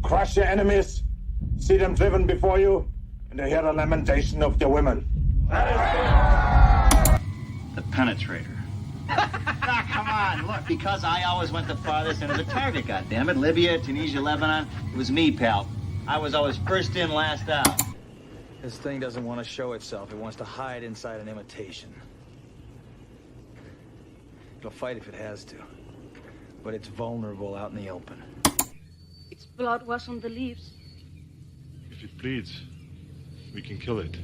crush your enemies, see them driven before you, and to hear the lamentation of their women. The penetrator. Now, come on, look, because I always went the farthest into the target, goddammit. Libya, Tunisia, Lebanon, it was me, pal. I was always first in, last out. This thing doesn't want to show itself. It wants to hide inside an imitation. It'll fight if it has to, but it's vulnerable out in the open. Its blood was on the leaves. If it bleeds, we can kill it.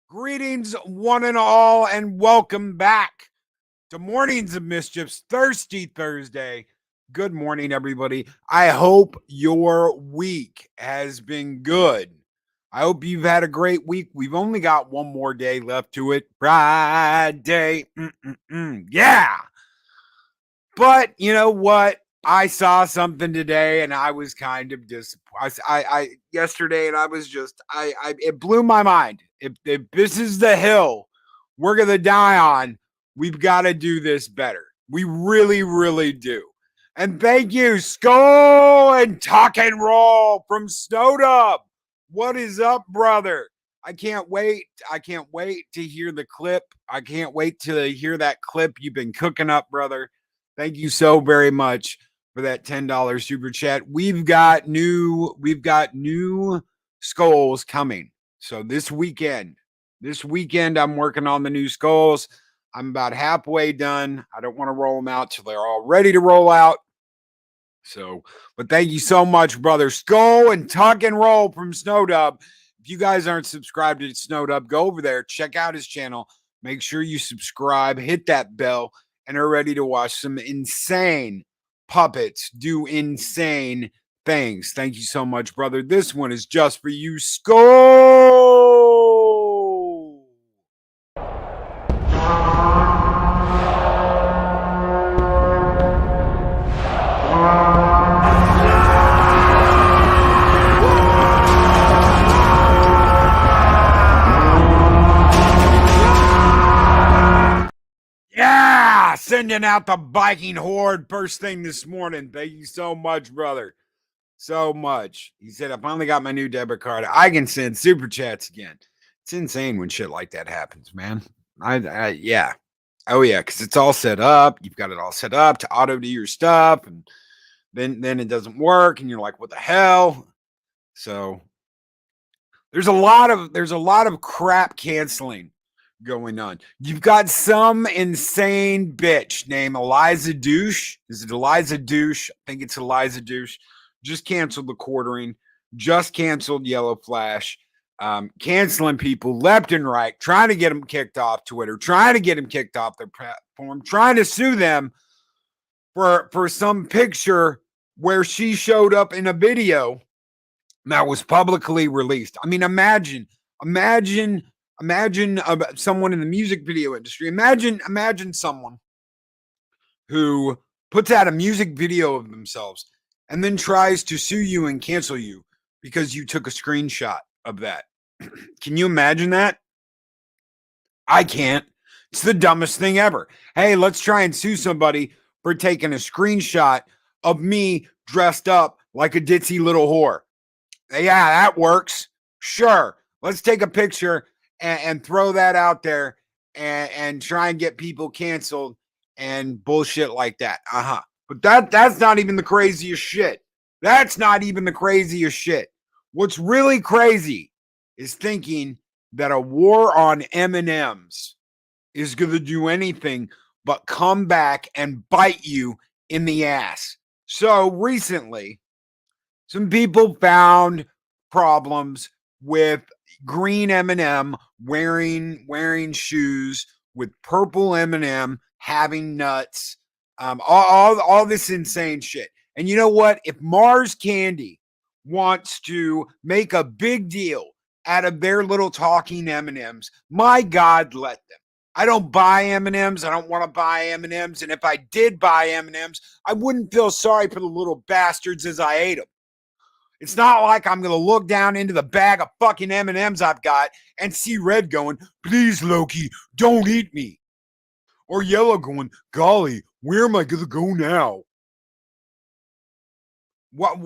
Greetings, one and all, and welcome back to Mornings of Mischief's Thirsty Thursday. Good morning, everybody. I hope your week has been good. I hope you've had a great week. We've only got one more day left to it. Friday. Yeah. But you know what? I saw something today and I was kind of disappointed. Yesterday, and I was just, it blew my mind. If this is the hill we're going to die on, we've got to do this better. We really, really do. And thank you, Skull and Talk and Roll from Snowdub. What is up, brother? I can't wait. I can't wait to hear the clip. I can't wait to hear that clip you've been cooking up, brother. Thank you so very much for that $10 super chat. We've got new skulls coming. So this weekend, I'm working on the new skulls. I'm about halfway done. I don't want to roll them out till they're all ready to roll out. So, but thank you so much, brother. Skull and Tuck and Roll from Snowdub. If you guys aren't subscribed to Snowdub, go over there, check out his channel. Make sure you subscribe, hit that bell, and are ready to watch some insane puppets do insane things. Thank you so much, brother. This one is just for you, Skull. sending out the biking horde first thing this morning. Thank you so much, brother. So much. He said, I finally got my new debit card. I can send super chats again. It's insane when shit like that happens, man. Yeah. Oh yeah, because it's all set up. You've got it all set up to auto do your stuff, and then it doesn't work, and you're like, what the hell? So there's a lot of crap canceling going on. You've got some insane bitch named Eliza Douche. Is it Eliza Douche? I think it's Eliza Douche. Just canceled the quartering, just canceled Yellow Flash, canceling people left and right, trying to get them kicked off Twitter, trying to get them kicked off their platform, trying to sue them for some picture where she showed up in a video that was publicly released. I mean, imagine someone in the music video industry. Imagine someone who puts out a music video of themselves and then tries to sue you and cancel you because you took a screenshot of that. Can you imagine that? I can't. It's the dumbest thing ever. Hey, let's try and sue somebody for taking a screenshot of me dressed up like a ditzy little whore. Yeah, that works. Sure. Let's take a picture and throw that out there and try and get people canceled and bullshit like that. But that's not even the craziest shit. That's not even the craziest shit. What's really crazy is thinking that a war on M&Ms is going to do anything but come back and bite you in the ass. So recently, some people found problems with green M&M wearing shoes with purple M&M having nuts, all this insane shit. And you know what? If Mars Candy wants to make a big deal out of their little talking M&Ms, my God, let them. I don't buy M&Ms. I don't want to buy M&Ms. And if I did buy M&Ms, I wouldn't feel sorry for the little bastards as I ate them. It's not like I'm going to look down into the bag of fucking M&Ms I've got and see red going, please, Loki, don't eat me. Or yellow going, golly, where am I going to go now? What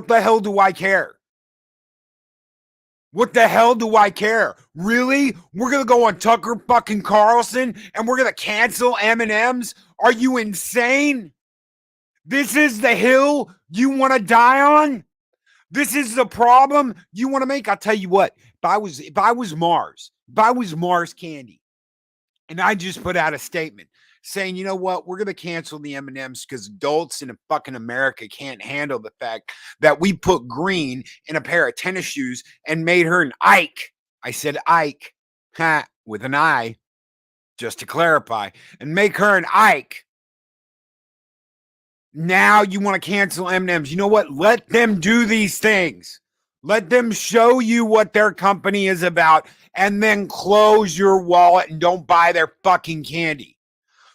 the hell do I care? What the hell do I care? Really? We're going to go on Tucker fucking Carlson and we're going to cancel M&Ms? Are you insane? This is the hill you want to die on? This is the problem you want to make? I'll tell you what, if I was Mars Candy, and I just put out a statement saying, you know what, we're going to cancel the M&Ms because adults in fucking America can't handle the fact that we put green in a pair of tennis shoes and made her an Ike. I said Ike, with an I, just to clarify, and make her an Ike. Now you want to cancel M&Ms. You know what? Let them do these things. Let them show you what their company is about and then close your wallet and don't buy their fucking candy.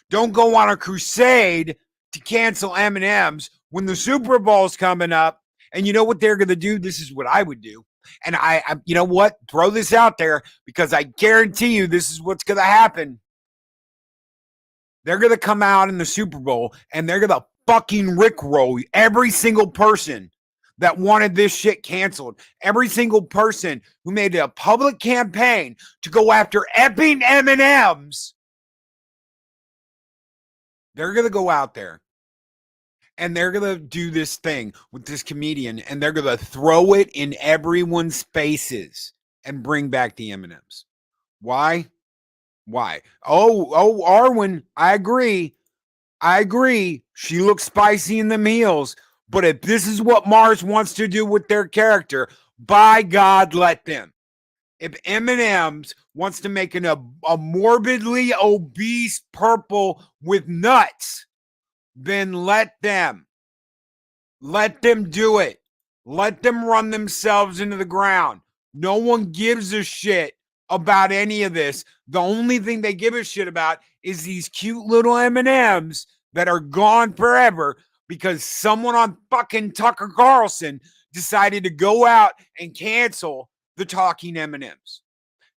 Don't go on a crusade to cancel M&Ms when the Super Bowl's coming up. And you know what they're going to do? This is what I would do. And I you know what? Throw this out there because I guarantee you this is what's going to happen. They're going to come out in the Super Bowl and they're going to fucking rickroll every single person that wanted this shit canceled. Every single person who made a public campaign to go after epping M&Ms. They're going to go out there and they're going to do this thing with this comedian and they're going to throw it in everyone's faces and bring back the M&Ms. Why? Oh, Arwen, I agree. She looks spicy in the meals. But if this is what Mars wants to do with their character, by God, let them. If M&M's wants to make a morbidly obese purple with nuts, then let them. Let them do it. Let them run themselves into the ground. No one gives a shit about any of this. The only thing they give a shit about is these cute little M&Ms that are gone forever because someone on fucking Tucker Carlson decided to go out and cancel the talking M&Ms.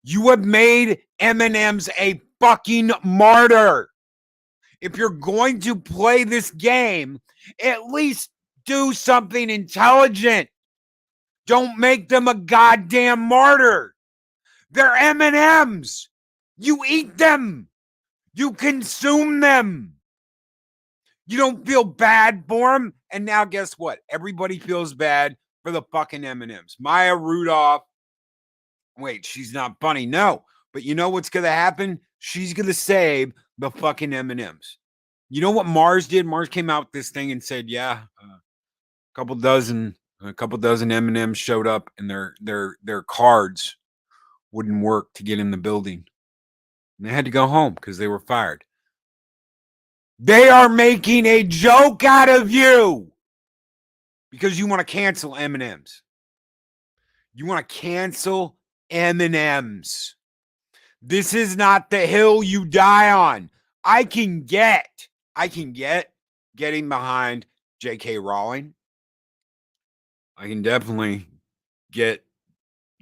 You have made M&Ms a fucking martyr. If you're going to play this game, at least do something intelligent. Don't make them a goddamn martyr. They're M&Ms. You eat them. You consume them. You don't feel bad for them. And now guess what? Everybody feels bad for the fucking M&Ms. Maya Rudolph. Wait, she's not funny. No. But you know what's going to happen? She's going to save the fucking M&Ms. You know what Mars did? Mars came out with this thing and said, yeah, a couple dozen M&Ms showed up and their cards wouldn't work to get in the building. And they had to go home because they were fired. They are making a joke out of you because you want to cancel M&Ms. You want to cancel M&Ms. This is not the hill you die on. I can get getting behind J.K. Rowling. I can definitely get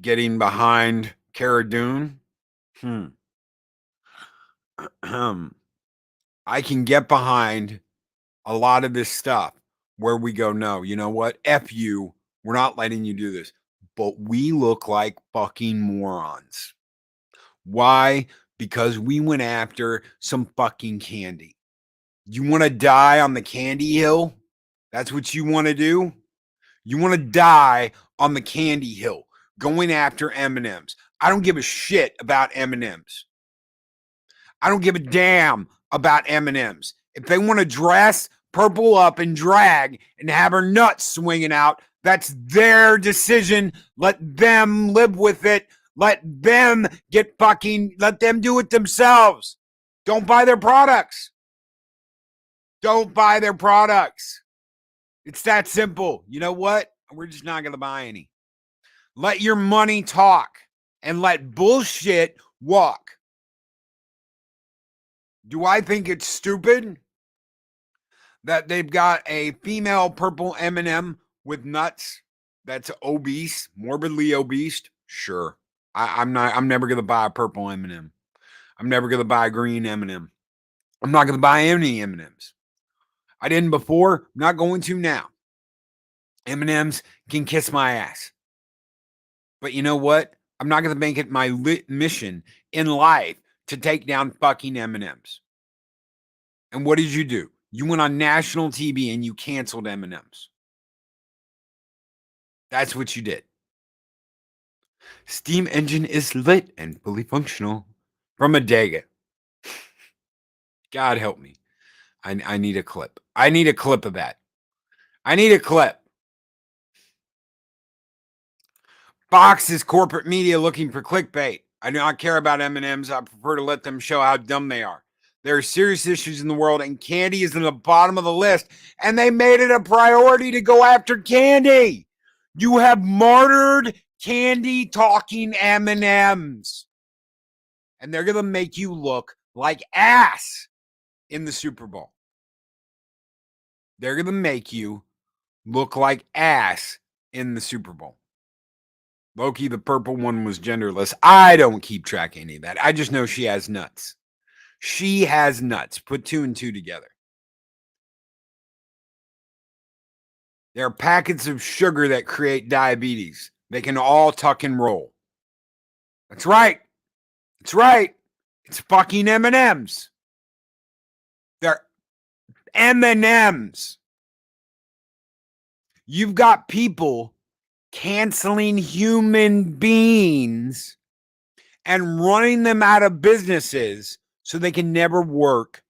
getting behind Cara Dune. I can get behind a lot of this stuff where we go, no, you know what? F you. We're not letting you do this. But we look like fucking morons. Why? Because we went after some fucking candy. You want to die on the candy hill? That's what you want to do? You want to die on the candy hill, going after M&Ms. I don't give a shit about M&Ms. I don't give a damn about M&Ms. If they want to dress purple up and drag and have her nuts swinging out, that's their decision. Let them live with it. Let them let them do it themselves. Don't buy their products. Don't buy their products. It's that simple. You know what? We're just not going to buy any. Let your money talk and let bullshit walk. Do I think it's stupid that they've got a female purple M&M with nuts that's obese, morbidly obese? Sure. I'm never going to buy a purple M&M. I'm never going to buy a green M&M. I'm not going to buy any M&Ms. I didn't before. I'm not going to now. M&Ms can kiss my ass. But you know what? I'm not going to make it my mission in life to take down fucking M&Ms. And what did you do? You went on national TV and you canceled M&Ms. That's what you did. Steam engine is lit and fully functional from Adega. God help me. I need a clip. I need a clip of that. I need a clip. Fox is corporate media looking for clickbait. I do not care about M&Ms. I prefer to let them show how dumb they are. There are serious issues in the world, and candy is in the bottom of the list, and they made it a priority to go after candy. You have martyred candy-talking M&Ms, and they're going to make you look like ass in the Super Bowl. They're going to make you look like ass in the Super Bowl. Loki, the purple one, was genderless. I don't keep track of any of that. I just know she has nuts. She has nuts. Put 2 and 2 together. There are packets of sugar that create diabetes. They can all tuck and roll. That's right. That's right. It's fucking M&Ms. They're M&Ms. You've got people canceling human beings and running them out of businesses so they can never work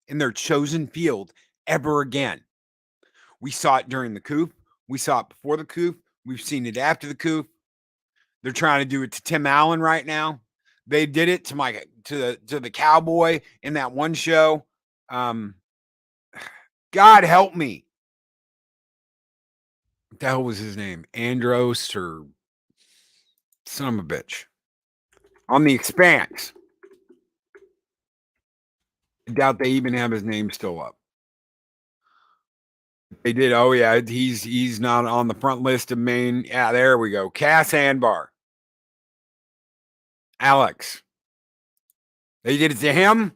in their chosen field ever again. We saw it during the coup. We saw it before the coup. We've seen it after the coup. They're trying to do it to Tim Allen right now. They did it to the cowboy in that one show. God help me. What the hell was his name? Andros or son of a bitch. On The Expanse. I doubt they even have his name still up. They did. Oh yeah, he's not on the front list of main. Yeah, there we go. Cass Anbar. Alex. They did it to him.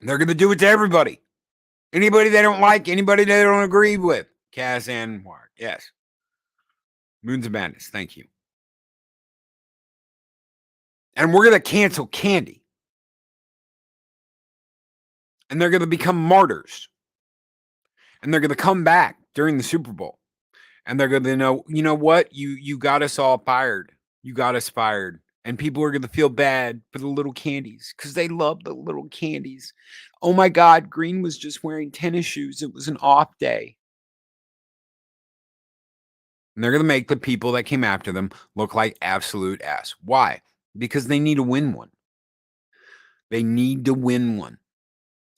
They're going to do it to everybody. Anybody they don't like, anybody they don't agree with. Cass and Mark. Yes. Moons of Madness. Thank you. And we're going to cancel candy. And they're going to become martyrs. And they're going to come back during the Super Bowl. And they're going to know, you know what? You got us all fired. You got us fired. And people are going to feel bad for the little candies because they love the little candies. Oh my God, Green was just wearing tennis shoes. It was an off day. And they're going to make the people that came after them look like absolute ass. Why? Because they need to win one. They need to win one.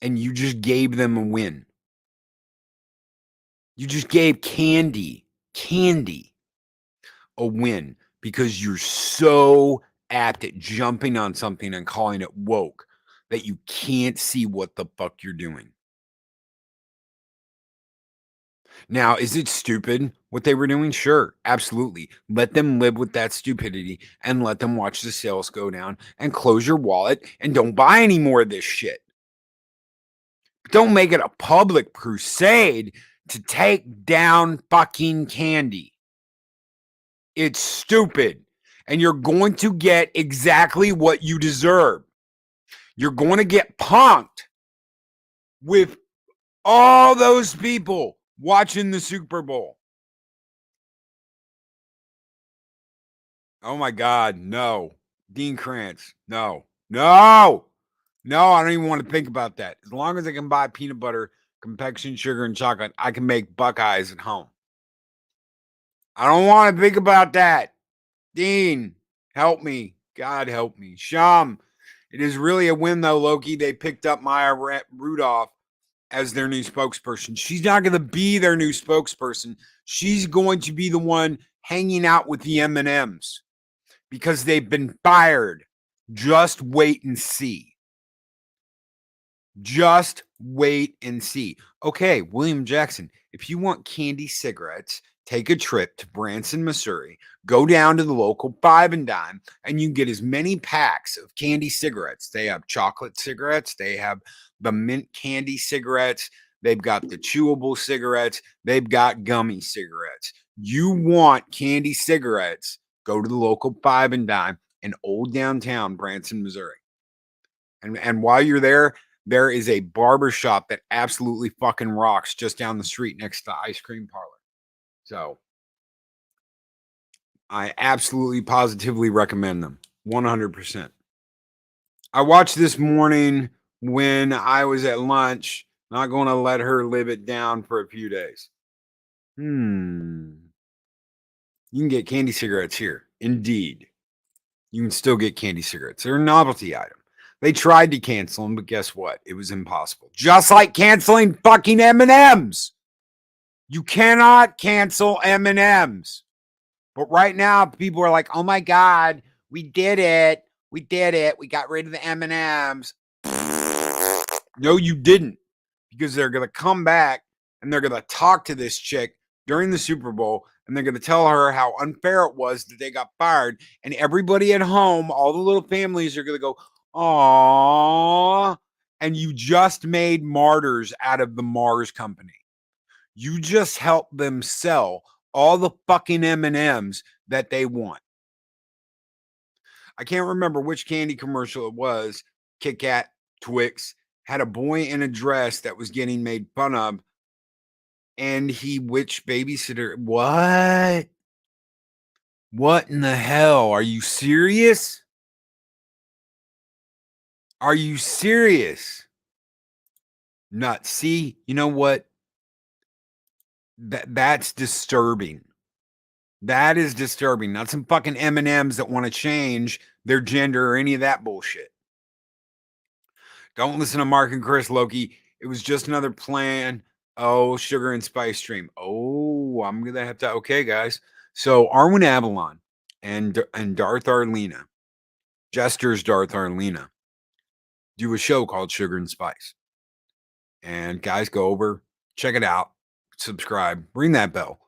And you just gave them a win. You just gave candy a win because you're so apt at jumping on something and calling it woke that you can't see what the fuck you're doing. Now, is it stupid what they were doing? Sure, absolutely. Let them live with that stupidity and let them watch the sales go down and close your wallet and don't buy any more of this shit. But don't make it a public crusade to take down fucking candy. It's stupid. And you're going to get exactly what you deserve. You're going to get punked with all those people watching the Super Bowl. Oh my God, no. Dean Krantz, no. I don't even want to think about that. As long as I can buy peanut butter, confection, sugar, and chocolate, I can make Buckeyes at home. I don't want to think about that. Dean, help me. God help me. Sham, it is really a win, though, Loki. They picked up Maya Rudolph as their new spokesperson. She's not going to be their new spokesperson. She's going to be the one hanging out with the M&Ms because they've been fired. Just wait and see. Just wait and see. Okay, William Jackson, if you want candy cigarettes, take a trip to Branson, Missouri, go down to the local Five and Dime, and you can get as many packs of candy cigarettes. They have chocolate cigarettes. They have the mint candy cigarettes. They've got the chewable cigarettes. They've got gummy cigarettes. You want candy cigarettes, go to the local Five and Dime in old downtown Branson, Missouri. And while you're there, there is a barber shop that absolutely fucking rocks just down the street next to the ice cream parlor. So I absolutely positively recommend them. 100%. I watched this morning when I was at lunch. Not going to let her live it down for a few days. You can get candy cigarettes here. Indeed. You can still get candy cigarettes. They're a novelty item. They tried to cancel them, but guess what? It was impossible. Just like canceling fucking M&Ms. You cannot cancel M&Ms. But right now, people are like, oh my God, we did it. We did it. We got rid of the M&Ms. No, you didn't. Because they're going to come back and they're going to talk to this chick during the Super Bowl and they're going to tell her how unfair it was that they got fired. And everybody at home, all the little families are going to go, aww. And you just made martyrs out of the Mars company. You just helped them sell all the fucking M&Ms that they want. I can't remember which candy commercial it was. Kit Kat, Twix, had a boy in a dress that was getting made fun of. And which babysitter? What? What in the hell? Are you serious? Are you serious? Nuts. See, you know what? That's disturbing. That is disturbing. Not some fucking M&Ms that want to change their gender or any of that bullshit. Don't listen to Mark and Chris, Loki. It was just another plan. Oh, sugar and spice stream. Oh, I'm going to have to. Okay, guys. So Arwen Avalon and Darth Arlena, Jester's Darth Arlena, do a show called Sugar and Spice. And guys, go over, check it out, subscribe, ring that bell.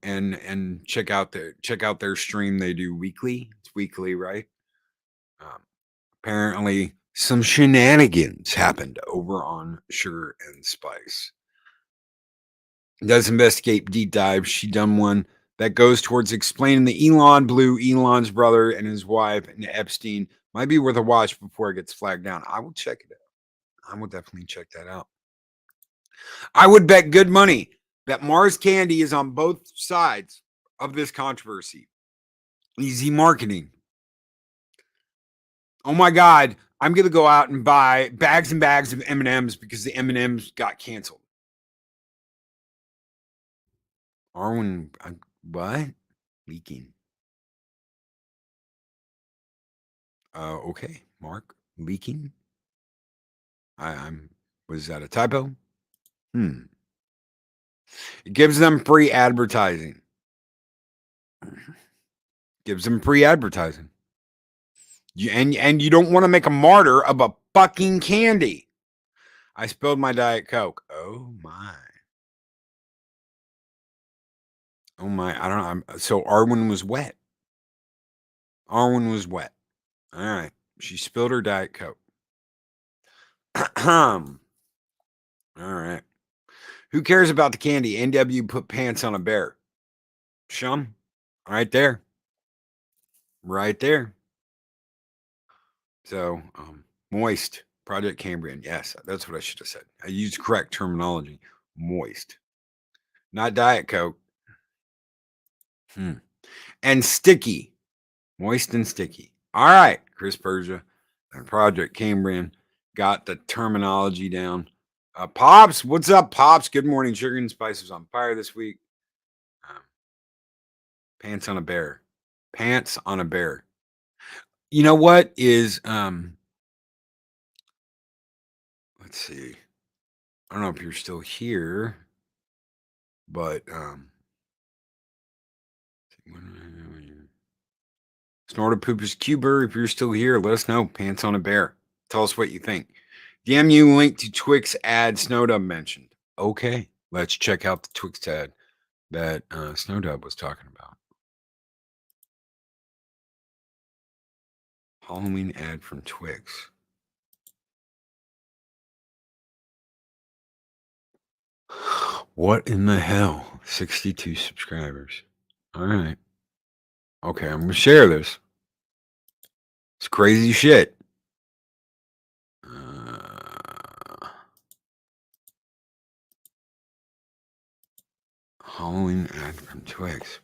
And check out their stream. They do weekly. It's weekly, right? Apparently some shenanigans happened over on Sugar and Spice. Does investigate deep dive. She done one that goes towards explaining the Elon Blue, Elon's brother and his wife, and Epstein. Might be worth a watch before it gets flagged down. I will check it out. I will definitely check that out. I would bet good money that Mars Candy is on both sides of this controversy. Easy marketing. Oh my God, I'm going to go out and buy bags and bags of M&Ms because the M&Ms got canceled. Arwen, what? Leaking. Okay, Mark, leaking. Was that a typo? It gives them free advertising. Gives them free advertising. And you don't want to make a martyr of a fucking candy. I spilled my Diet Coke. Oh my. Oh my. I don't know. So Arwen was wet. Arwen was wet. All right. She spilled her Diet Coke. All right. Who cares about the candy? NW put pants on a bear. Shum. Right there. Right there. So, moist. Project Cambrian. Yes, that's what I should have said. I used correct terminology. Moist. Not Diet Coke. And sticky. Moist and sticky. All right, Chris Persia and Project Cambrian got the terminology down. Pops, what's up, Pops? Good morning. Sugar and Spice is on fire this week. Pants on a bear. Pants on a bear. You know what is let's see. I don't know if you're still here, but Snorted Poopers Cuber, if you're still here, let us know. Pants on a bear. Tell us what you think. DM you link to Twix ad Snowdub mentioned. Okay, let's check out the Twix ad that Snowdub was talking about. Halloween ad from Twix. What in the hell? 62 subscribers. All right. Okay, I'm going to share this. It's crazy shit. Halloween ad from Twix.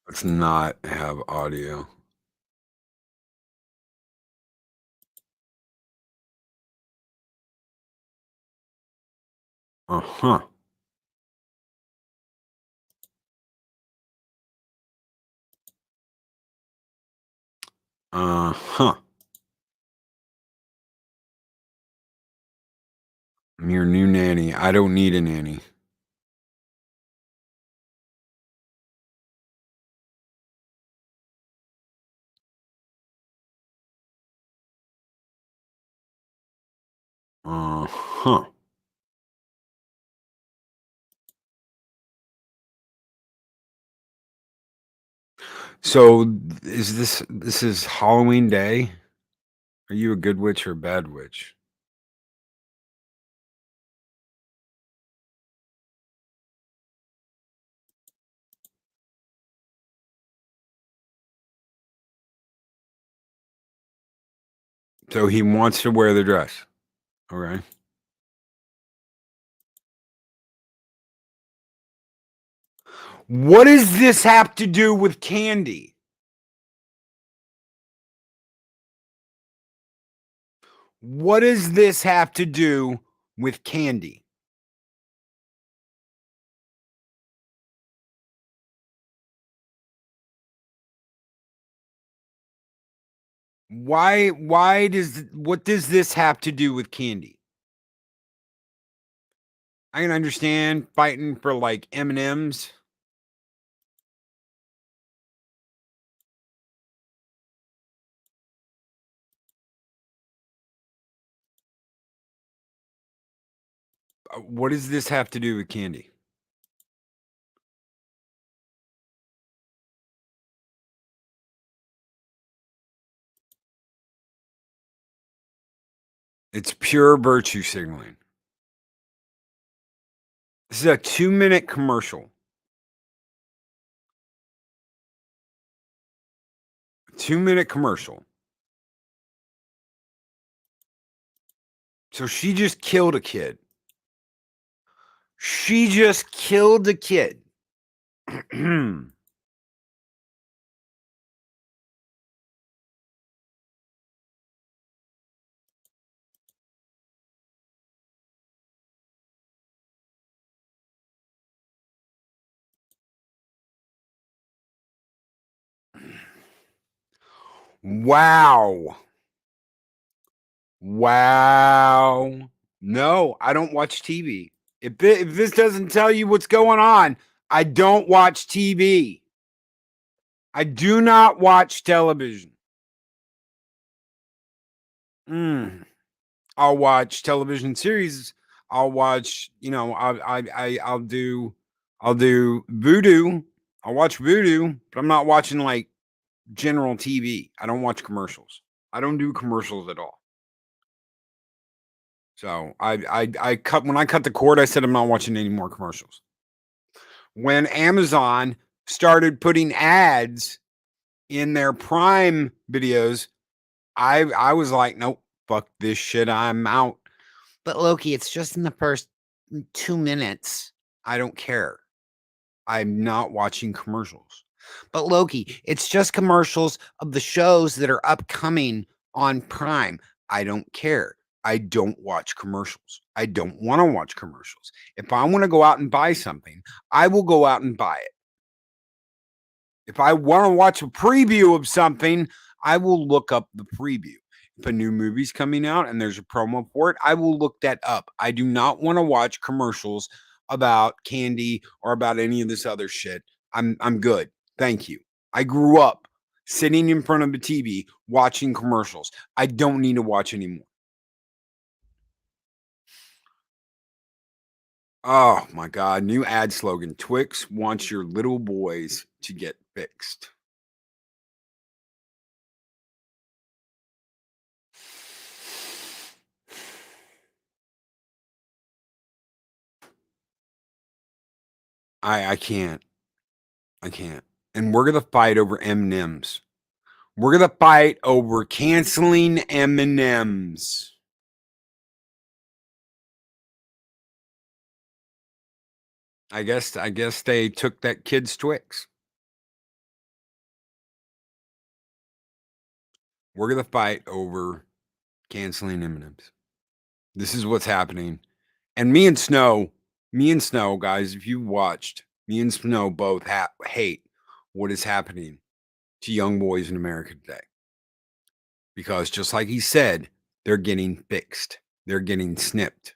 Let's not have audio. Uh-huh. Uh-huh. I'm your new nanny. I don't need a nanny. Uh-huh. So this is Halloween Day? Are you a good witch or a bad witch? So he wants to wear the dress. Okay. What does this have to do with candy? What does this have to do with candy? What does this have to do with candy? I can understand fighting for like M&Ms. What does this have to do with candy? It's pure virtue signaling. This is a 2-minute commercial. 2-minute commercial. So she just killed a kid. She just killed a kid. Wow. Wow. No, I don't watch TV. If this doesn't tell you what's going on, I don't watch TV. I do not watch television. I'll watch television series. I'll watch, I'll do Voodoo. I'll watch Voodoo, but I'm not watching like general TV. I don't watch commercials. I don't do commercials at all. So I cut when I cut the cord, I said I'm not watching any more commercials. When Amazon started putting ads in their Prime videos, I was like, nope, fuck this shit, I'm out. But Loki, it's just in the first 2 minutes. I don't care. I'm not watching commercials. But Loki, it's just commercials of the shows that are upcoming on Prime. I don't care. I don't watch commercials. I don't want to watch commercials. If I want to go out and buy something, I will go out and buy it. If I want to watch a preview of something, I will look up the preview. If a new movie's coming out and there's a promo for it, I will look that up. I do not want to watch commercials about candy or about any of this other shit. I'm good. Thank you. I grew up sitting in front of the TV watching commercials. I don't need to watch anymore. Oh my God. New ad slogan. Twix wants your little boys to get fixed. I can't. I can't. And we're going to fight over M&Ms. We're going to fight over canceling M&Ms. I guess they took that kid's Twix. We're going to fight over canceling M&Ms. This is what's happening. And me and Snow, guys, if you watched, me and Snow both hate what is happening to young boys in America today. Because just like he said, they're getting fixed. They're getting snipped.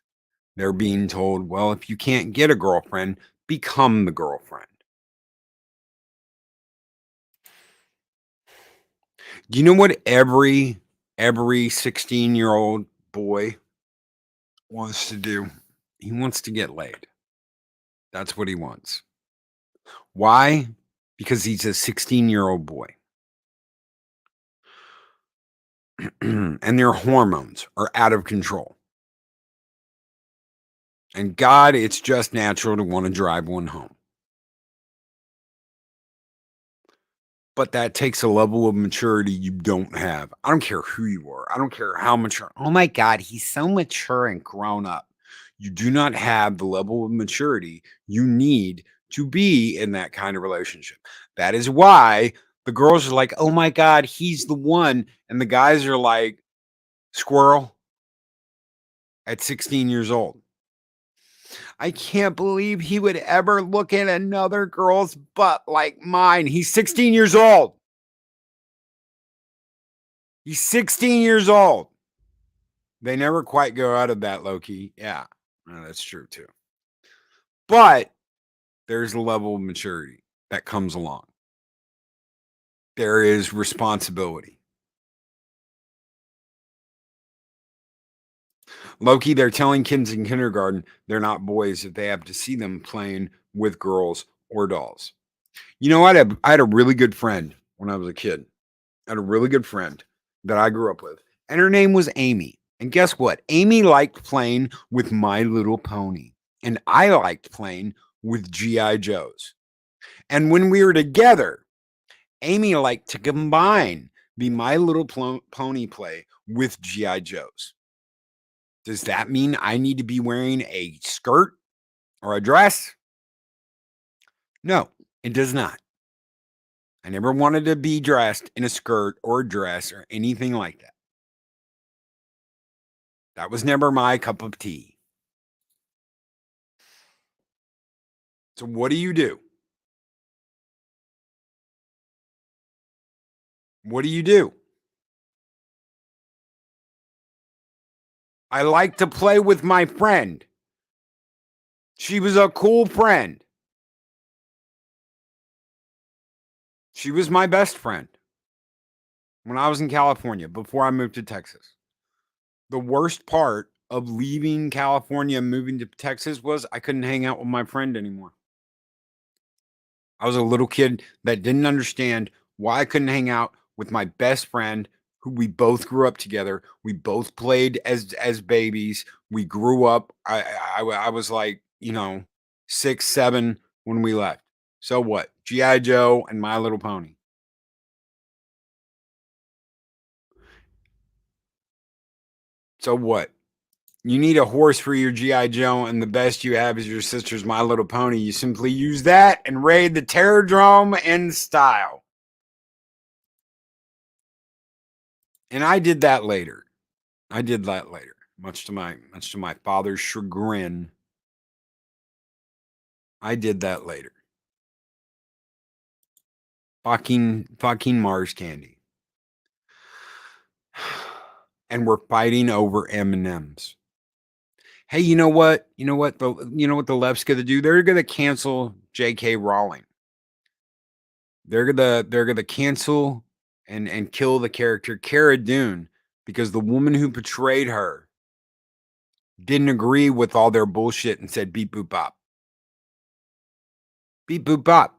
They're being told, well, if you can't get a girlfriend, become the girlfriend. Do you know what every 16-year-old boy wants to do? He wants to get laid. That's what he wants. Why? Because he's a 16-year-old boy. And their hormones are out of control. And God, it's just natural to want to drive one home. But that takes a level of maturity you don't have. I don't care who you are. I don't care how mature. Oh my God, he's so mature and grown up. You do not have the level of maturity you need to be in that kind of relationship. That is why the girls are like, oh my God, he's the one. And the guys are like, squirrel at 16 years old. I can't believe he would ever look at another girl's butt like mine. He's 16 years old. He's 16 years old. They never quite go out of that, Loki. Yeah, that's true too. But there's a level of maturity that comes along. There is responsibility. Loki, they're telling kids in kindergarten they're not boys if they have to see them playing with girls or dolls. You know, I had a really good friend when I was a kid. I had a really good friend that I grew up with, and her name was Amy. And guess what? Amy liked playing with My Little Pony, and I liked playing with G.I. Joes. And when we were together, Amy liked to combine the My Little Pony play with G.I. Joes. Does that mean I need to be wearing a skirt or a dress? No, it does not. I never wanted to be dressed in a skirt or a dress or anything like that. That was never my cup of tea. So what do you do? What do you do? I like to play with my friend. She was a cool friend. She was my best friend when I was in California before I moved to Texas. The worst part of leaving California and moving to Texas was I couldn't hang out with my friend anymore. I was a little kid that didn't understand why I couldn't hang out with my best friend, who we both grew up together. We both played as babies. We grew up. I was like, 6, 7 when we left. So what? G.I. Joe and My Little Pony. So what? You need a horse for your G.I. Joe, and the best you have is your sister's My Little Pony. You simply use that and raid the Terrordrome in style. And I did that later. Much to my father's chagrin. I did that later. Fucking Mars candy. And we're fighting over M&Ms. Hey, you know what? You know what the left's gonna do? They're gonna cancel J.K. Rowling. They're gonna cancel and kill the character Cara Dune because the woman who portrayed her didn't agree with all their bullshit and said beep boop bop. Beep boop bop.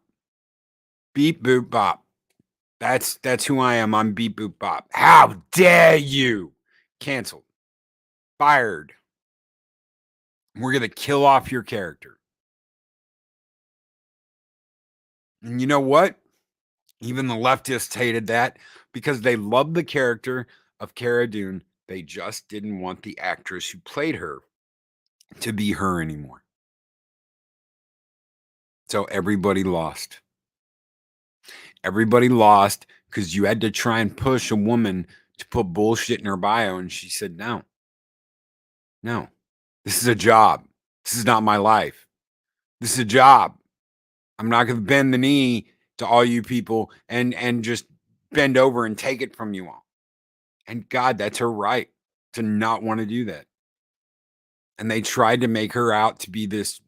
Beep boop bop. That's who I am. I'm beep boop bop. How dare you? Canceled. Fired. We're gonna kill off your character. And you know what? Even the leftists hated that because they loved the character of Cara Dune. They just didn't want the actress who played her to be her anymore. So everybody lost. Everybody lost because you had to try and push a woman to put bullshit in her bio. And she said, no, this is a job. This is not my life. This is a job. I'm not going to bend the knee to all you people and just bend over and take it from you all. And God, that's her right to not want to do that. And they tried to make her out to be this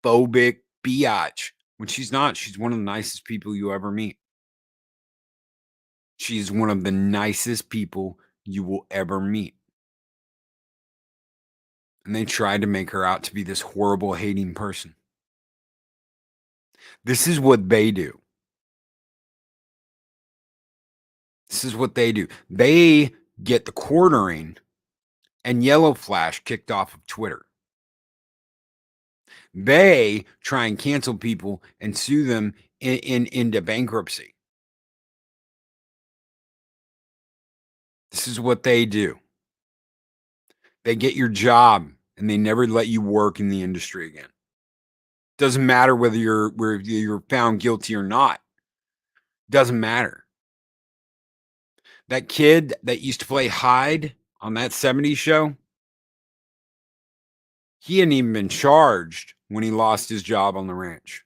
phobic biatch when she's not. She's one of the nicest people you ever meet. She's one of the nicest people you will ever meet. And they tried to make her out to be this horrible, hating person. This is what they do. This is what they do. They get the quartering and Yellow Flash kicked off of Twitter. They try and cancel people and sue them into bankruptcy. This is what they do. They get your job and they never let you work in the industry again. Doesn't matter whether you're found guilty or not. Doesn't matter. That kid that used to play Hyde on that 70s show, he hadn't even been charged when he lost his job on the ranch.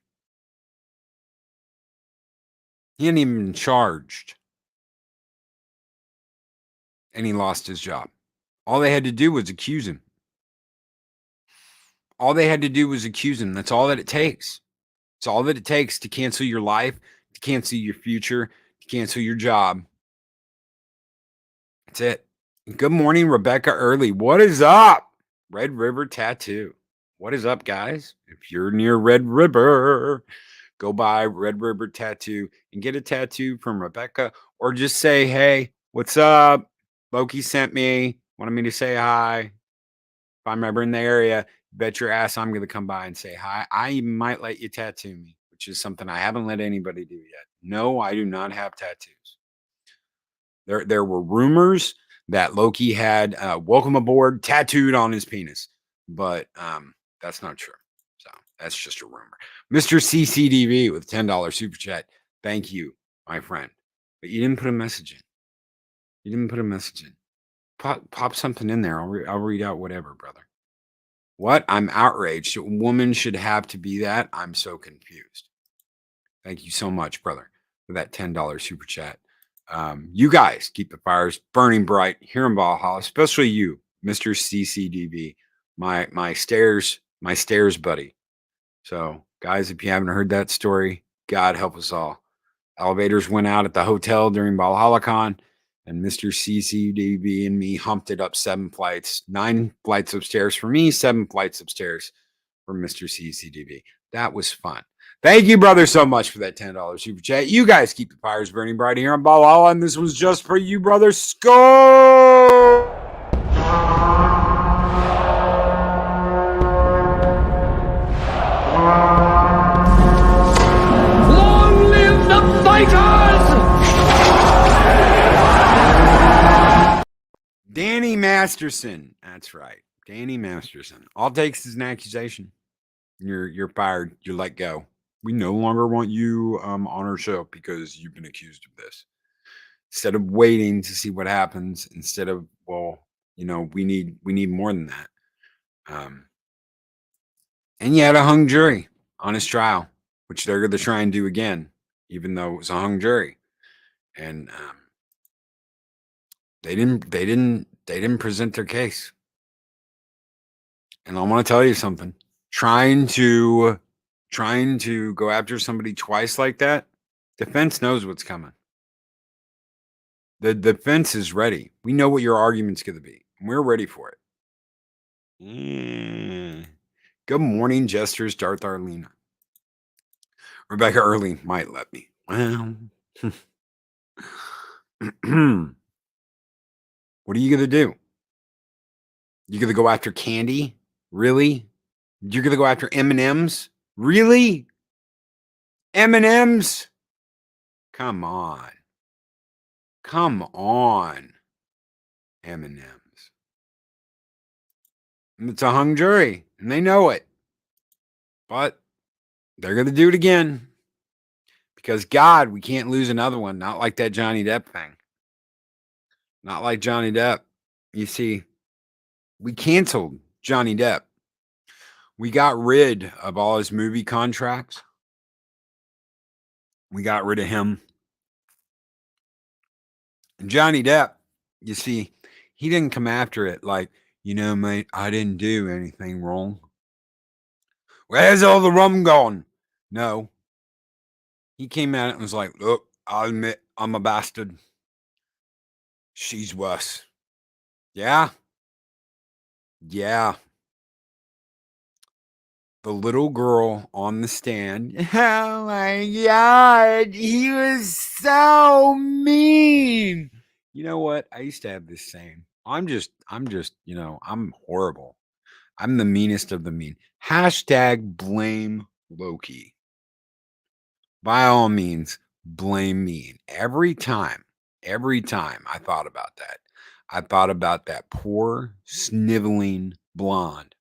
He hadn't even been charged. And he lost his job. All they had to do was accuse him. All they had to do was accuse him. That's all that it takes. It's all that it takes to cancel your life, to cancel your future, to cancel your job. That's it. Good morning, Rebecca Early. What is up? Red River Tattoo. What is up, guys? If you're near Red River, go by Red River Tattoo and get a tattoo from Rebecca, or just say, hey, what's up? Loki sent me. wanted me to say hi. If I'm ever in the area, bet your ass I'm going to come by and say hi. I even might let you tattoo me, which is something I haven't let anybody do yet. No, I do not have tattoos. There were rumors that Loki had welcome aboard tattooed on his penis, but that's not true. So that's just a rumor. Mr. CCDV with $10 super chat. Thank you, my friend. But you didn't put a message in. You didn't put a message in. Pop something in there. I'll read out whatever, brother. What? I'm outraged. A woman should have to be that. I'm so confused. Thank you so much, brother, for that $10 super chat. You guys keep the fires burning bright here in Valhalla, especially you, Mr. CCDV, my stairs buddy. So, guys, if you haven't heard that story, God help us all. Elevators went out at the hotel during ValhallaCon, and Mr. CCDV and me humped it up 7 flights, 9 flights upstairs for me, 7 flights upstairs for Mr. CCDV. That was fun. Thank you, brother, so much for that $10 super chat. You guys keep the fires burning bright here on Valhalla, and this was just for you, brother. Score! Long live the fighters! Danny Masterson. That's right. Danny Masterson. All it takes is an accusation. You're fired. You're let go. We no longer want you on our show because you've been accused of this. Instead of waiting to see what happens, instead of, well, we need more than that. And you had a hung jury on his trial, which they're going to try and do again, even though it was a hung jury. And they didn't present their case. And I want to tell you something. Trying to go after somebody twice like that, defense knows what's coming. The defense is ready. We know what your argument's going to be. And we're ready for it. Good morning, Jesters, Darth Arlena. Rebecca Early might let me. Well, what are you going to do? You going to go after Candy? Really? You're going to go after M&Ms? Really? M&Ms? Come on. Come on. M&Ms. And it's a hung jury, and they know it. But they're going to do it again. Because, God, we can't lose another one. Not like that Johnny Depp thing. Not like Johnny Depp. You see, we canceled Johnny Depp. We got rid of all his movie contracts. We got rid of him. And Johnny Depp, you see, he didn't come after it like, mate, I didn't do anything wrong. Where's all the rum gone? No. He came at it and was like, look, I'll admit I'm a bastard. She's worse. Yeah. Yeah. The little girl on the stand. Oh my God. He was so mean. You know what? I used to have this saying. I'm just, I'm horrible. I'm the meanest of the mean. Hashtag blame Loki. By all means, blame me. Every time I thought about that, I thought about that poor, sniveling blonde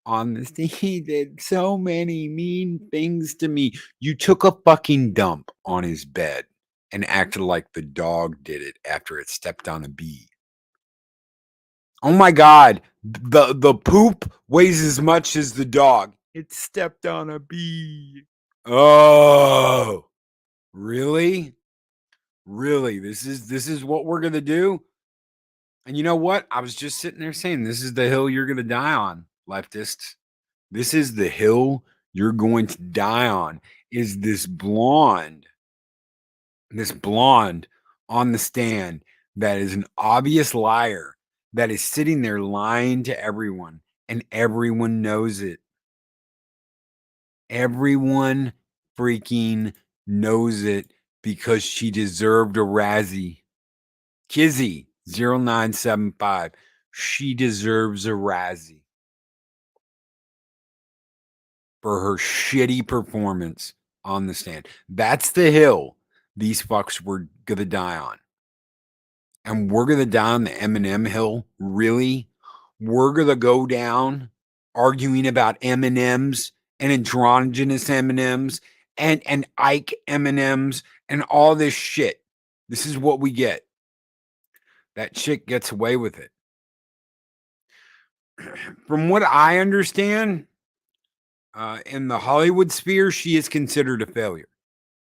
on this thing. He did so many mean things to me. You took a fucking dump on his bed and acted like the dog did it after it stepped on a bee. Oh my God, the poop weighs as much as the dog. It stepped on a bee. Oh, really? Really? This is what we're gonna do? And you know what? I was just sitting there saying, this is the hill you're gonna die on, leftists. This is the hill you're going to die on. Is this blonde on the stand that is an obvious liar, that is sitting there lying to everyone, and everyone knows it. Everyone freaking knows it because she deserved a Razzie. Kizzy 0975. she deserves a Razzie for her shitty performance on the stand. That's the hill these fucks were gonna die on. And we're gonna die on the M&M hill? Really? We're gonna go down arguing about M&Ms and androgynous M&Ms and Ike M&Ms and all this shit. This is what we get. That chick gets away with it. From what I understand, in the Hollywood sphere, she is considered a failure.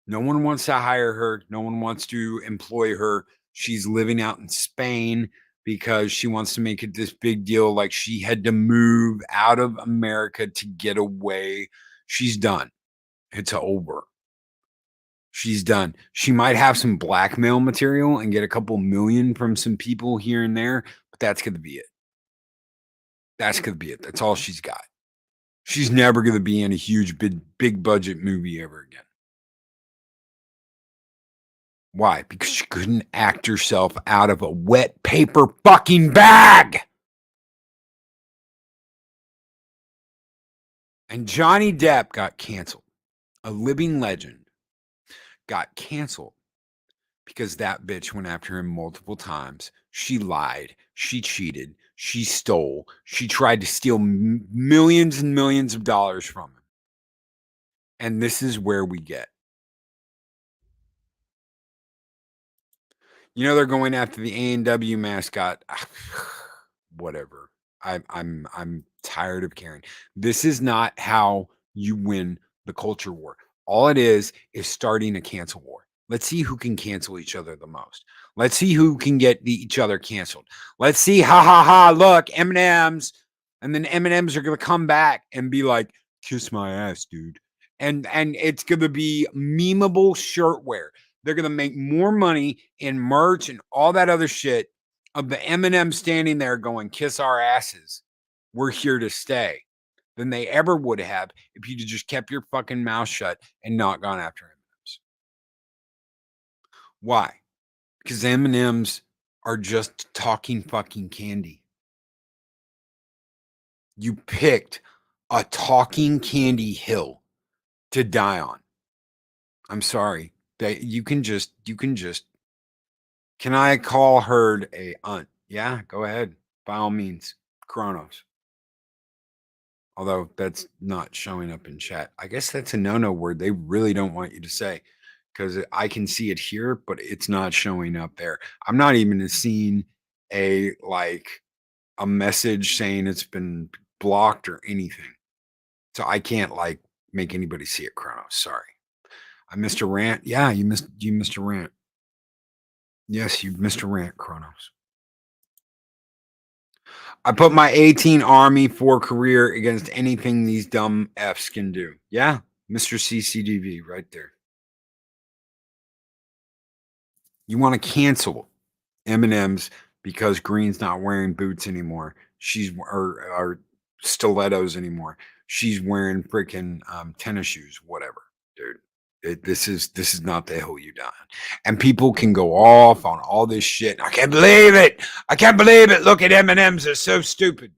No one wants to hire her. No one wants to employ her. She's living out in Spain because she wants to make it this big deal, like she had to move out of America to get away. She's done. It's over. She's done. She might have some blackmail material and get a couple million from some people here and there, but that's going to be it. That's going to be it. That's all she's got. She's never going to be in a huge, big budget movie ever again. Why? Because she couldn't act herself out of a wet paper fucking bag. And Johnny Depp got canceled. A living legend got canceled because that bitch went after him multiple times. She lied. She cheated. She stole. She tried to steal millions and millions of dollars from him. And this is where we get. You know, they're going after the A&W mascot. Whatever. I'm tired of caring. This is not how you win the culture war. All it is starting a cancel war. Let's see who can cancel each other the most. Let's see who can get each other canceled. Let's see, look, M&Ms. And then M&Ms are going to come back and be like, kiss my ass, dude. And it's going to be memeable shirtwear. They're going to make more money in merch and all that other shit of the M&M standing there going, kiss our asses. We're here to stay, than they ever would have if you'd just kept your fucking mouth shut and not gone after M&Ms. Why? Because M&Ms are just talking fucking candy. You picked a talking candy hill to die on. I'm sorry. You can just can I call Herd a unt? Yeah, go ahead. By all means. Kronos. Although that's not showing up in chat. I guess that's a no-no word they really don't want you to say, because I can see it here, but it's not showing up there. I'm not even seeing a message saying it's been blocked or anything. So I can't make anybody see it, Kronos. Sorry. I missed a rant. Yeah, you missed a rant. Yes, you missed a rant, Kronos. I put my 18 army for career against anything these dumb Fs can do. Yeah, Mr. CCDV right there. You want to cancel M&Ms because Green's not wearing boots anymore. Or stilettos anymore. She's wearing freaking tennis shoes, whatever, dude. This is not the hill you die on. And people can go off on all this shit. I can't believe it. I can't believe it. Look at M&Ms. They're so stupid.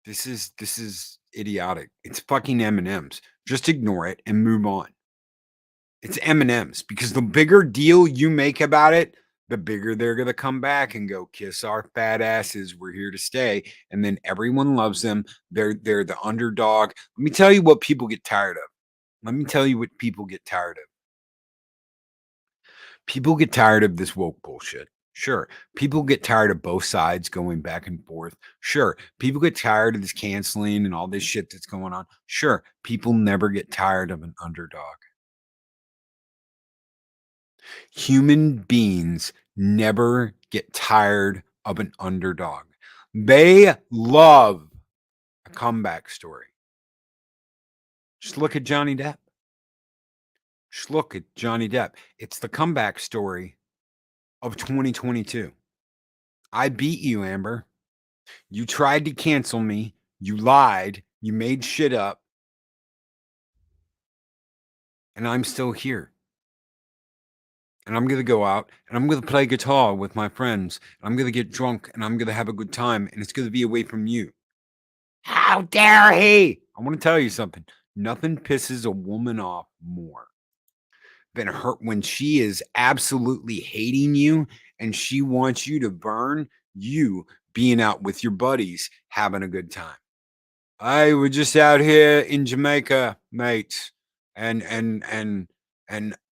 This is idiotic. It's fucking M&Ms. Just ignore it and move on. It's M&Ms, because the bigger deal you make about it, the bigger they're going to come back and go, kiss our fat asses. We're here to stay. And then everyone loves them. They're the underdog. Let me tell you what people get tired of. People get tired of this woke bullshit. Sure. People get tired of both sides going back and forth. Sure. People get tired of this canceling and all this shit that's going on. Sure. People never get tired of an underdog. Human beings never get tired of an underdog. They love a comeback story. Just look at Johnny Depp. It's the comeback story of 2022. I beat you, Amber. You tried to cancel me. You lied. You made shit up. And I'm still here. and I'm going to go out and I'm going to play guitar with my friends. And I'm going to get drunk and I'm going to have a good time. And it's going to be away from you. How dare he? I want to tell you something. Nothing pisses a woman off more than her when she is absolutely hating you and she wants you to burn, you being out with your buddies having a good time. We're just out here in Jamaica, mates. And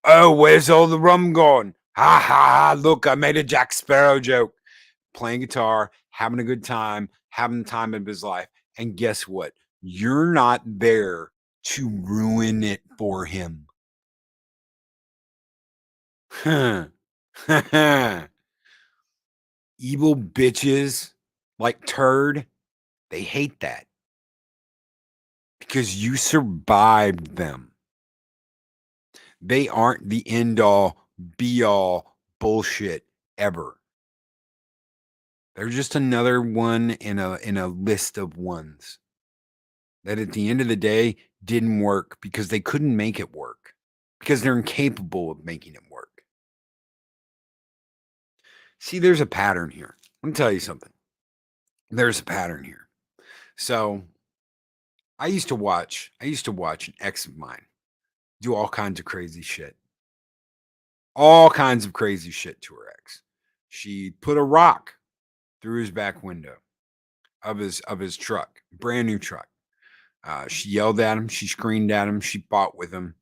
oh, where's all the rum gone? Ha ha ha, look, I made a Jack Sparrow joke. Playing guitar, having a good time, having the time of his life. And guess what? You're not there to ruin it for him. Evil bitches like Turd, they hate that because you survived them. They aren't the end all, be all bullshit ever. They're just another one in a list of ones that at the end of the day didn't work because they couldn't make it work because they're incapable of making it work. See, there's a pattern here. Let me tell you something. There's a pattern here. So I used to watch an ex of mine do all kinds of crazy shit. All kinds of crazy shit to her ex. She put a rock through his back window of his truck, brand new truck. She yelled at him. She screamed at him. She fought with him.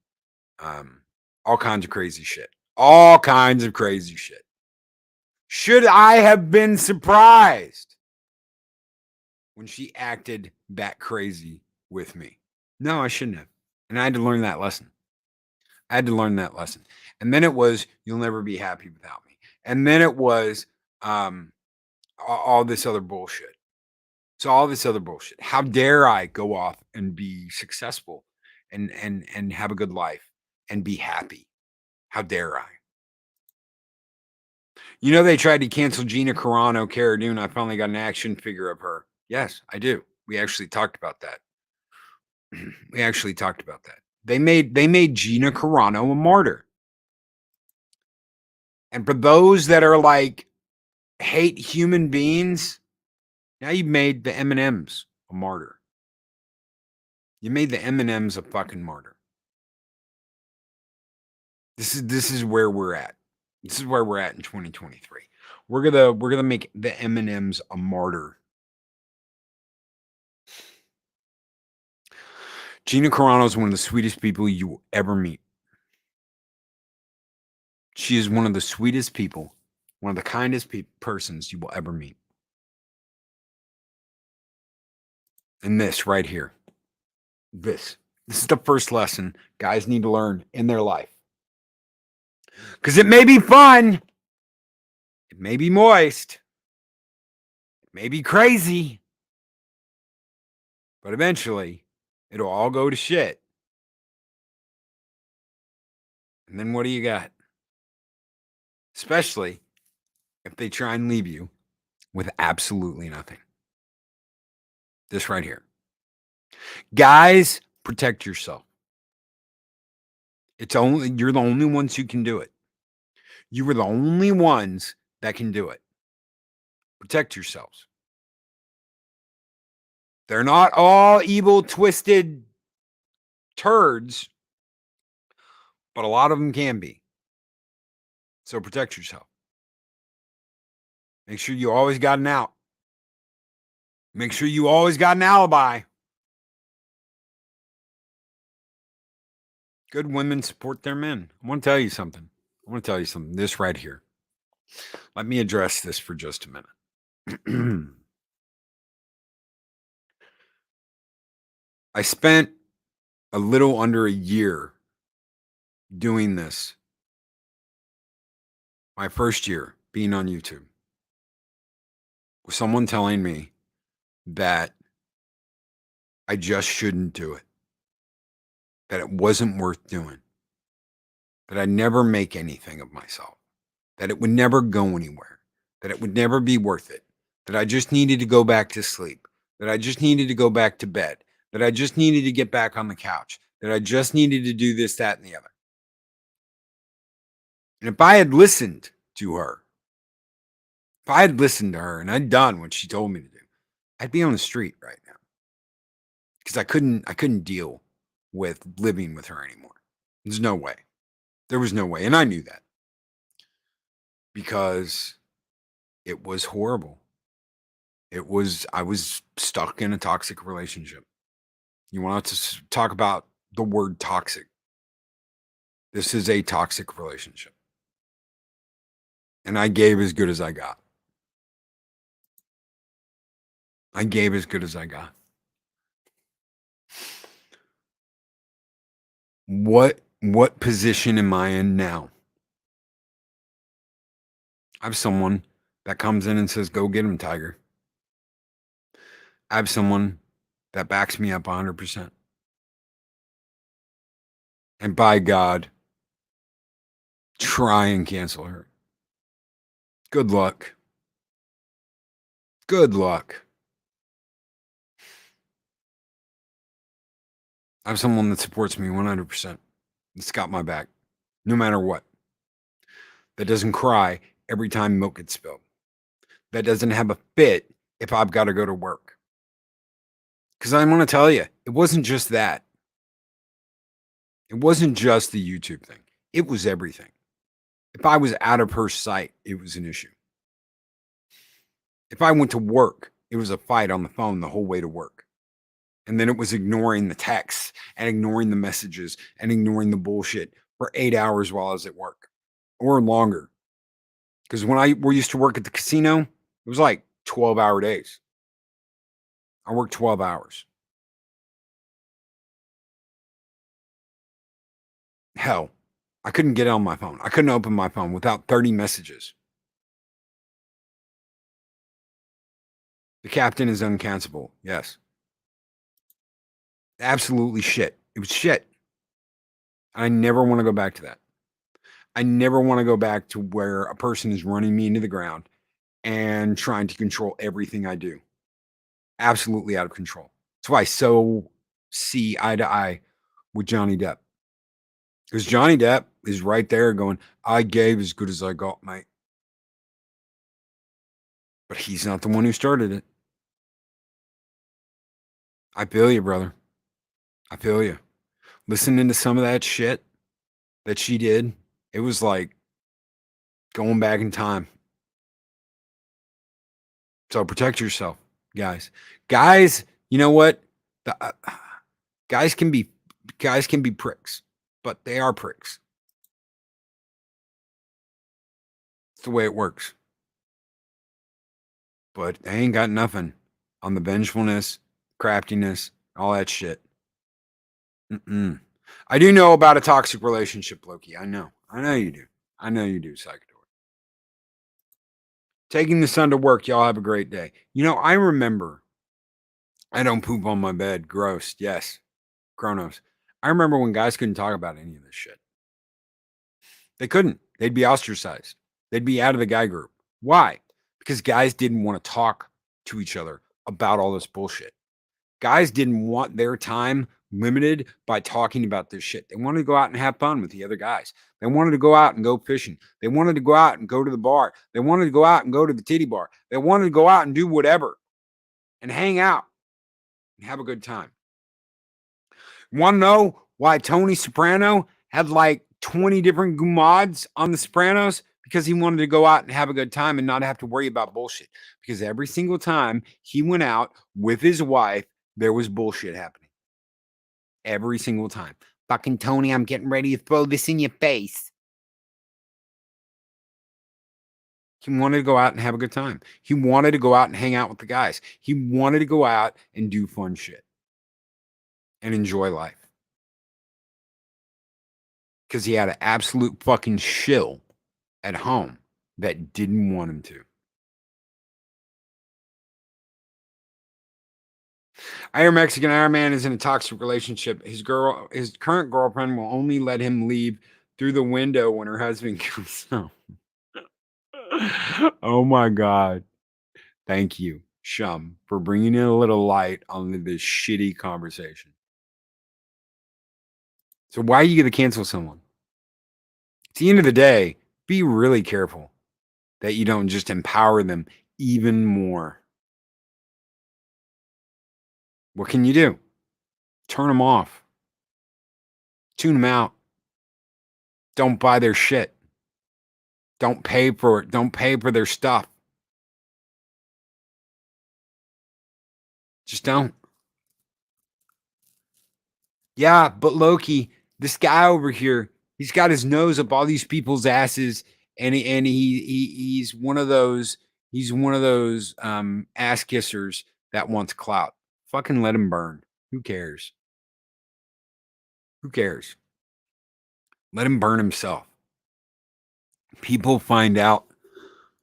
All kinds of crazy shit. All kinds of crazy shit. Should I have been surprised when she acted that crazy with me? No, I shouldn't have. And I had to learn that lesson. And then it was, you'll never be happy without me. And then it was all this other bullshit. So all this other bullshit. How dare I go off and be successful and have a good life and be happy? How dare I? You know, they tried to cancel Gina Carano, Cara Dune. I finally got an action figure of her. Yes, I do. We actually talked about that. They made Gina Carano a martyr. And for those that are like hate human beings, now you've made the M&Ms a martyr. You made the M&Ms a fucking martyr. This is where we're at. This is where we're at in 2023. We're gonna make the M&Ms a martyr. Gina Carano is one of the sweetest people you will ever meet. She is one of the sweetest people, one of the kindest persons you will ever meet. And this right here, this is the first lesson guys need to learn in their life. Because it may be fun, it may be moist, it may be crazy, but eventually it'll all go to shit. And then what do you got? Especially if they try and leave you with absolutely nothing. This right here. Guys, protect yourself. You're the only ones who can do it. You were the only ones that can do it. Protect yourselves. They're not all evil, twisted turds, but a lot of them can be. So protect yourself. Make sure you always got an out. Make sure you always got an alibi. Good women support their men. I want to tell you something. This right here. Let me address this for just a minute. I spent a little under a year doing this. My first year being on YouTube. With someone telling me that I just shouldn't do it. That it wasn't worth doing. That I'd never make anything of myself. That it would never go anywhere. That it would never be worth it. That I just needed to go back to sleep. That I just needed to go back to bed. That I just needed to get back on the couch. That I just needed to do this, that, and the other. And if I had listened to her, and I'd done what she told me to do, I'd be on the street right now. Because I couldn't deal with living with her anymore. There's no way. There was no way. And I knew that. Because it was horrible. I was stuck in a toxic relationship. You want to talk about the word toxic? This is a toxic relationship. And I gave as good as I got. What position am I in now? I have someone that comes in and says, go get him, Tiger. I have someone that backs me up 100%. And by God, try and cancel her. Good luck. Good luck. I have someone that supports me 100%. That's got my back, no matter what. That doesn't cry every time milk gets spilled. That doesn't have a fit if I've got to go to work. Because I want to tell you, it wasn't just that. It wasn't just the YouTube thing. It was everything. If I was out of her sight, it was an issue. If I went to work, it was a fight on the phone the whole way to work. And then it was ignoring the texts and ignoring the messages and ignoring the bullshit for 8 hours while I was at work or longer. Because when we used to work at the casino, it was like 12-hour days. I worked 12 hours. Hell, I couldn't get on my phone. I couldn't open my phone without 30 messages. The captain is uncancelable. Yes. Absolutely shit. It was shit. I never want to go back to that. I never want to go back to where a person is running me into the ground and trying to control everything I do. Absolutely out of control. That's why I so see eye to eye with Johnny Depp. Because Johnny Depp is right there going, I gave as good as I got, mate. But he's not the one who started it. I feel you, brother. I feel you. Listening to some of that shit that she did, it was like going back in time. So protect yourself, guys. Guys, you know what? Guys can be pricks, but they are pricks. It's the way it works. But they ain't got nothing on the vengefulness, craftiness, all that shit. I do know about a toxic relationship, Loki. I know you do. I know you do, Psychodor. Taking the sun to work. Y'all have a great day. You know, I remember. I don't poop on my bed. Gross. Yes. Kronos. I remember when guys couldn't talk about any of this shit. They couldn't. They'd be ostracized. They'd be out of the guy group. Why? Because guys didn't want to talk to each other about all this bullshit. Guys didn't want their time limited by talking about this shit. They wanted to go out and have fun with the other guys. They wanted to go out and go fishing. They wanted to go out and go to the bar. They wanted to go out and go to the titty bar. They wanted to go out and do whatever and hang out and have a good time. Want to know why Tony Soprano had like 20 different gumads on The Sopranos? Because he wanted to go out and have a good time and not have to worry about bullshit. Because every single time he went out with his wife, there was bullshit happening. Every single time. Fucking Tony, I'm getting ready to throw this in your face. He wanted to go out and have a good time. He wanted to go out and hang out with the guys. He wanted to go out and do fun shit. And enjoy life. Because he had an absolute fucking shill at home that didn't want him to. Iron Mexican Iron Man is in a toxic relationship. His current girlfriend will only let him leave through the window when her husband comes home. Oh my God. Thank you, Shum, for bringing in a little light on this shitty conversation. So why are you going to cancel someone? At the end of the day, be really careful that you don't just empower them even more. What can you do? Turn them off. Tune them out. Don't buy their shit. Don't pay for it. Don't pay for their stuff. Just don't. Yeah, but Loki, this guy over here, he's got his nose up all these people's asses, and he's one of those ass kissers that wants clout. Fucking let him burn. Who cares? Who cares? Let him burn himself. People find out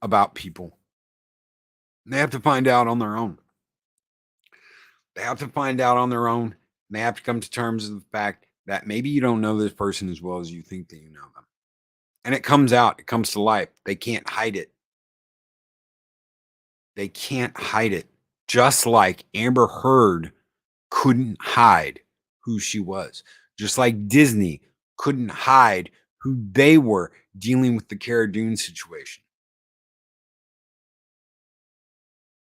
about people. They have to find out on their own. They have to find out on their own. And they have to come to terms with the fact that maybe you don't know this person as well as you think that you know them. And it comes out. It comes to life. They can't hide it. They can't hide it. Just like Amber Heard couldn't hide who she was. Just like Disney couldn't hide who they were dealing with the Cara Dune situation.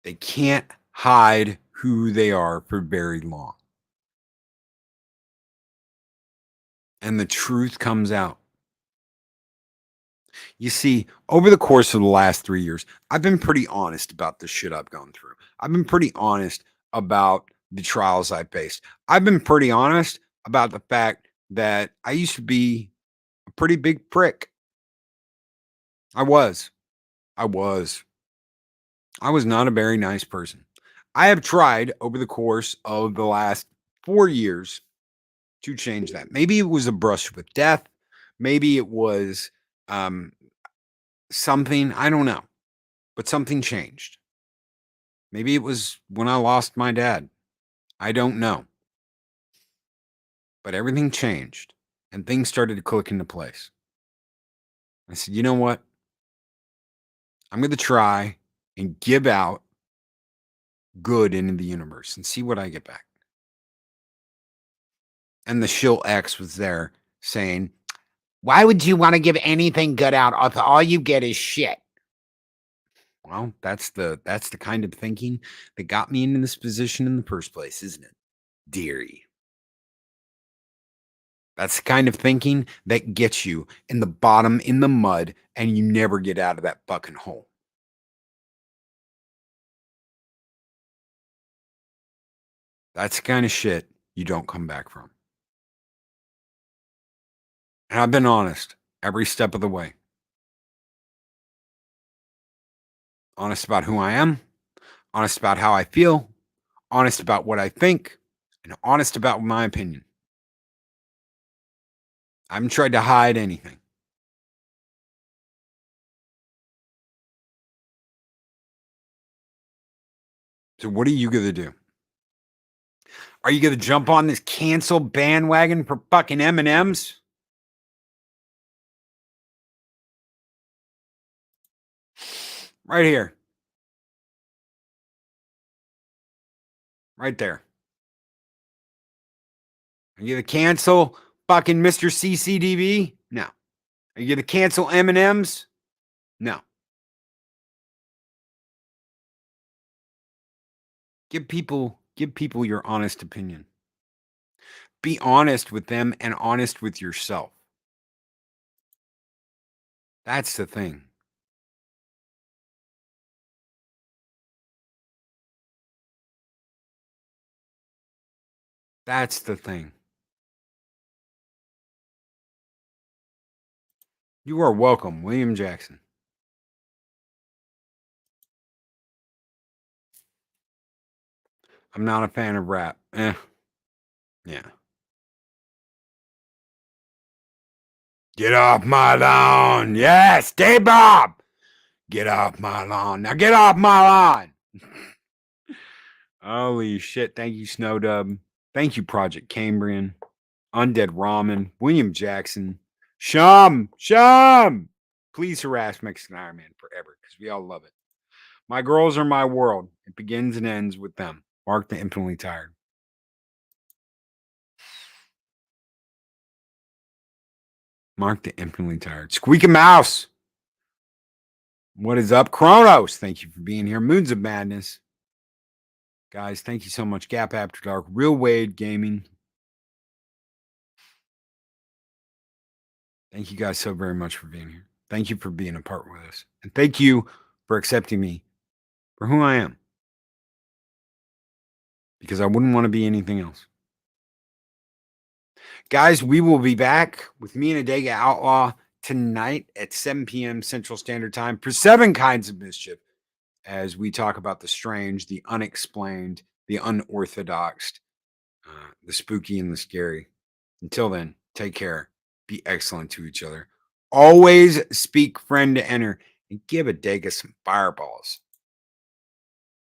They can't hide who they are for very long. And the truth comes out. You see, over the course of the last 3 years, I've been pretty honest about the shit I've gone through. I've been pretty honest about the trials I faced. I've been pretty honest about the fact that I used to be a pretty big prick. I was not a very nice person. I have tried over the course of the last 4 years to change that. Maybe it was a brush with death. Maybe it was something, I don't know, but something changed. Maybe it was when I lost my dad. I don't know. But everything changed and things started to click into place. I said, you know what? I'm going to try and give out good into the universe and see what I get back. And the shill X was there saying, why would you want to give anything good out if all you get is shit? Well, that's the kind of thinking that got me into this position in the first place, isn't it? Deary. That's the kind of thinking that gets you in the bottom, in the mud, and you never get out of that fucking hole. That's the kind of shit you don't come back from. And I've been honest every step of the way. Honest about who I am, honest about how I feel, honest about what I think, and honest about my opinion. I haven't tried to hide anything. So what are you going to do? Are you going to jump on this cancel bandwagon for fucking M&Ms? Right here. Right there. Are you going to cancel fucking Mr. CCDV? No. Are you going to cancel M&Ms? No. Give people your honest opinion. Be honest with them and honest with yourself. That's the thing. That's the thing. You are welcome, William Jackson. I'm not a fan of rap. Yeah. Get off my lawn. Yes, K-Bob. Get off my lawn. Now get off my lawn. Holy shit. Thank you, Snowdub. Thank you, Project Cambrian. Undead Ramen. William Jackson. Shum. Please harass Mexican Iron Man forever because we all love it. My girls are my world. It begins and ends with them. Mark the Infinitely Tired. Mark the Infinitely Tired. Squeaky Mouse. What is up, Kronos? Thank you for being here. Moons of Madness. Guys, thank you so much. Gap After Dark. Real Wade Gaming. Thank you guys so very much for being here. Thank you for being a part with us. And thank you for accepting me for who I am. Because I wouldn't want to be anything else. Guys, we will be back with me and Adega Outlaw tonight at 7 p.m. Central Standard Time for 7 Kinds of Mischief as we talk about the strange, the unexplained, the unorthodox, the spooky, and the scary. Until then, take care. Be excellent to each other. Always speak friend to enter and give Adega some fireballs.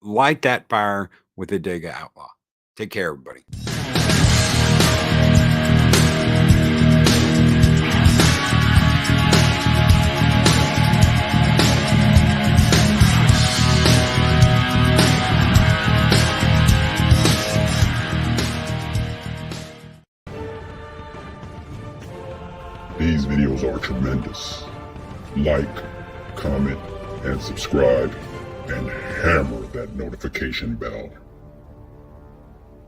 Light that fire with Adega Outlaw. Take care, everybody. These videos are tremendous. Like, comment, and subscribe, and hammer that notification bell.